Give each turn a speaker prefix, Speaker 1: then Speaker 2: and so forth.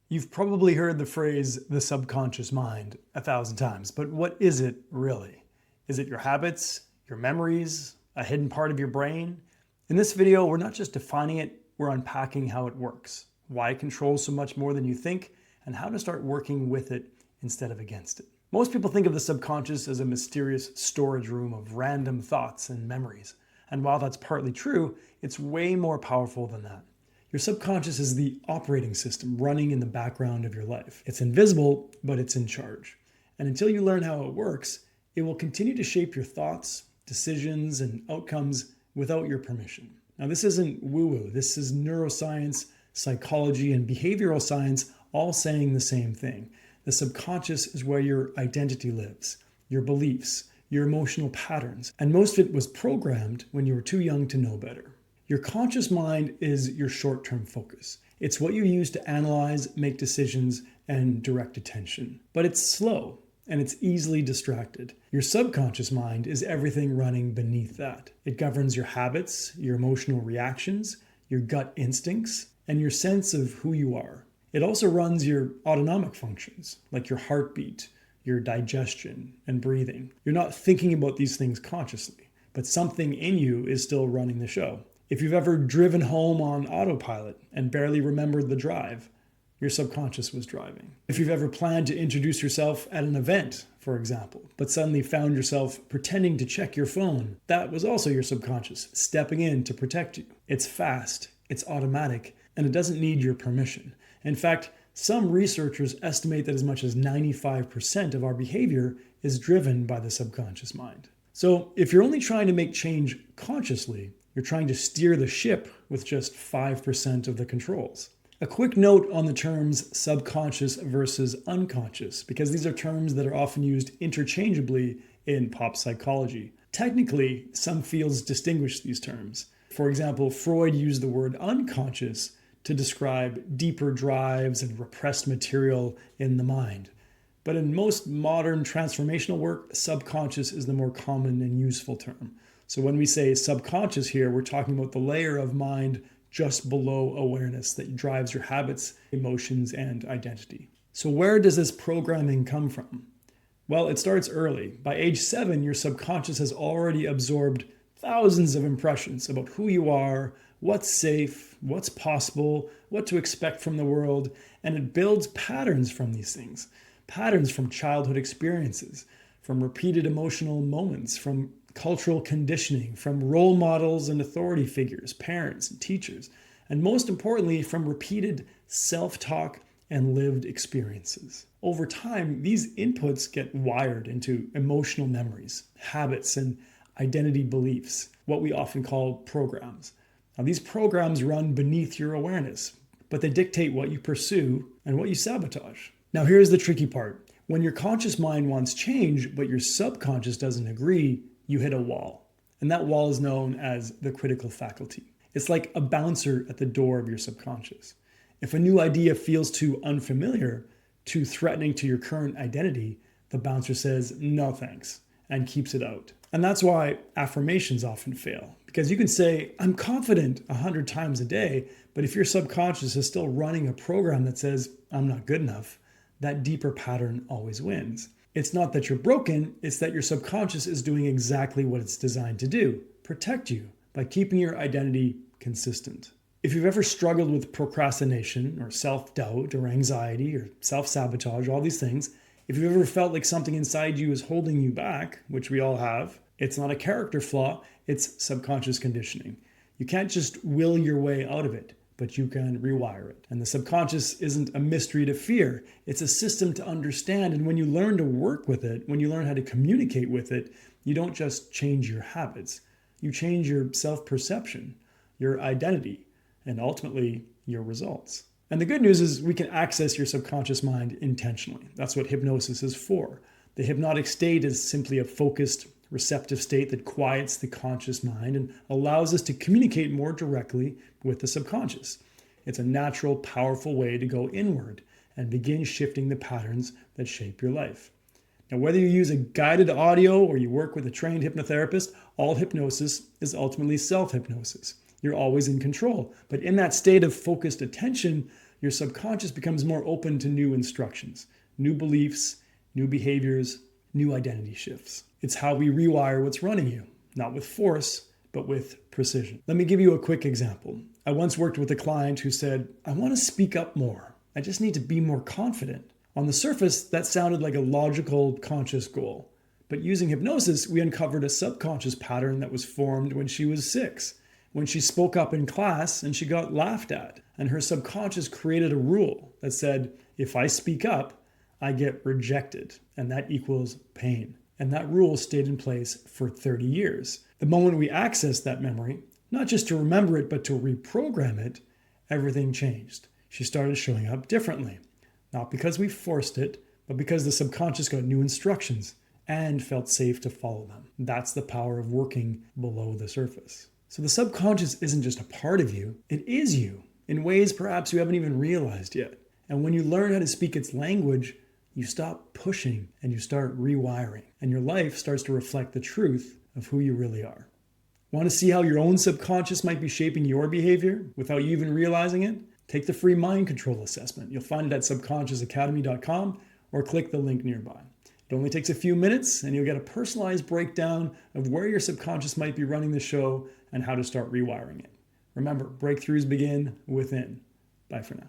Speaker 1: You've probably heard the phrase the subconscious mind 1,000 times, but what is it really? Is it your habits, your memories, a hidden part of your brain? In this video, we're not just defining it, we're unpacking how it works, why it controls so much more than you think, and how to start working with it instead of against it. Most people think of the subconscious as a mysterious storage room of random thoughts and memories. And while that's partly true, it's way more powerful than that. Your subconscious is the operating system running in the background of your life. It's invisible, but it's in charge. And until you learn how it works, it will continue to shape your thoughts, decisions, and outcomes without your permission. Now, this isn't woo-woo. This is neuroscience, psychology, and behavioral science all saying the same thing. The subconscious is where your identity lives, your beliefs, your emotional patterns, and most of it was programmed when you were too young to know better. Your conscious mind is your short-term focus. It's what you use to analyze, make decisions, and direct attention. But it's slow, and it's easily distracted. Your subconscious mind is everything running beneath that. It governs your habits, your emotional reactions, your gut instincts, and your sense of who you are. It also runs your autonomic functions, like your heartbeat, your digestion, and breathing. You're not thinking about these things consciously, but something in you is still running the show. If you've ever driven home on autopilot and barely remembered the drive, your subconscious was driving. If you've ever planned to introduce yourself at an event, for example, but suddenly found yourself pretending to check your phone, that was also your subconscious stepping in to protect you. It's fast, it's automatic, and it doesn't need your permission. In fact, some researchers estimate that as much as 95% of our behavior is driven by the subconscious mind. So if you're only trying to make change consciously, you're trying to steer the ship with just 5% of the controls. A quick note on the terms subconscious versus unconscious, because these are terms that are often used interchangeably in pop psychology. Technically, some fields distinguish these terms. For example, Freud used the word unconscious to describe deeper drives and repressed material in the mind. But in most modern transformational work, subconscious is the more common and useful term. So when we say subconscious here, we're talking about the layer of mind just below awareness that drives your habits, emotions, and identity. So where does this programming come from? Well, it starts early. By age 7, your subconscious has already absorbed thousands of impressions about who you are, what's safe, what's possible, what to expect from the world, and it builds patterns from these things. Patterns from childhood experiences, from repeated emotional moments, from cultural conditioning, from role models and authority figures, parents and teachers, and most importantly, from repeated self-talk and lived experiences. Over time, these inputs get wired into emotional memories, habits, and identity beliefs, what we often call programs. Now, these programs run beneath your awareness, but they dictate what you pursue and what you sabotage. Now, here's the tricky part. When your conscious mind wants change, but your subconscious doesn't agree, you hit a wall. And that wall is known as the critical faculty. It's like a bouncer at the door of your subconscious. If a new idea feels too unfamiliar, too threatening to your current identity, the bouncer says, no thanks, and keeps it out. And that's why affirmations often fail. Because you can say, I'm confident 100 times a day, but if your subconscious is still running a program that says, I'm not good enough, that deeper pattern always wins. It's not that you're broken, it's that your subconscious is doing exactly what it's designed to do, protect you by keeping your identity consistent. If you've ever struggled with procrastination or self-doubt or anxiety or self-sabotage, all these things, if you've ever felt like something inside you is holding you back, which we all have, it's not a character flaw, it's subconscious conditioning. You can't just will your way out of it, but you can rewire it. And the subconscious isn't a mystery to fear. It's a system to understand. And when you learn to work with it, when you learn how to communicate with it, you don't just change your habits. You change your self-perception, your identity, and ultimately your results. And the good news is we can access your subconscious mind intentionally. That's what hypnosis is for. The hypnotic state is simply a focused, receptive state that quiets the conscious mind and allows us to communicate more directly with the subconscious. It's a natural, powerful way to go inward and begin shifting the patterns that shape your life. Now, whether you use a guided audio or you work with a trained hypnotherapist, all hypnosis is ultimately self-hypnosis. You're always in control. But in that state of focused attention, your subconscious becomes more open to new instructions, new beliefs, new behaviors, new identity shifts. It's how we rewire what's running you, not with force, but with precision. Let me give you a quick example. I once worked with a client who said, I want to speak up more. I just need to be more confident. On the surface, that sounded like a logical, conscious goal. But using hypnosis, we uncovered a subconscious pattern that was formed when she was 6, when she spoke up in class and she got laughed at. And her subconscious created a rule that said, if I speak up, I get rejected, and that equals pain. And that rule stayed in place for 30 years. The moment we accessed that memory, not just to remember it, but to reprogram it, everything changed. She started showing up differently. Not because we forced it, but because the subconscious got new instructions and felt safe to follow them. That's the power of working below the surface. So the subconscious isn't just a part of you, it is you, in ways perhaps you haven't even realized yet. And when you learn how to speak its language, you stop pushing and you start rewiring, and your life starts to reflect the truth of who you really are. Want to see how your own subconscious might be shaping your behavior without you even realizing it? Take the free mind control assessment. You'll find it at subconsciousacademy.com or click the link nearby. It only takes a few minutes and you'll get a personalized breakdown of where your subconscious might be running the show and how to start rewiring it. Remember, breakthroughs begin within. Bye for now.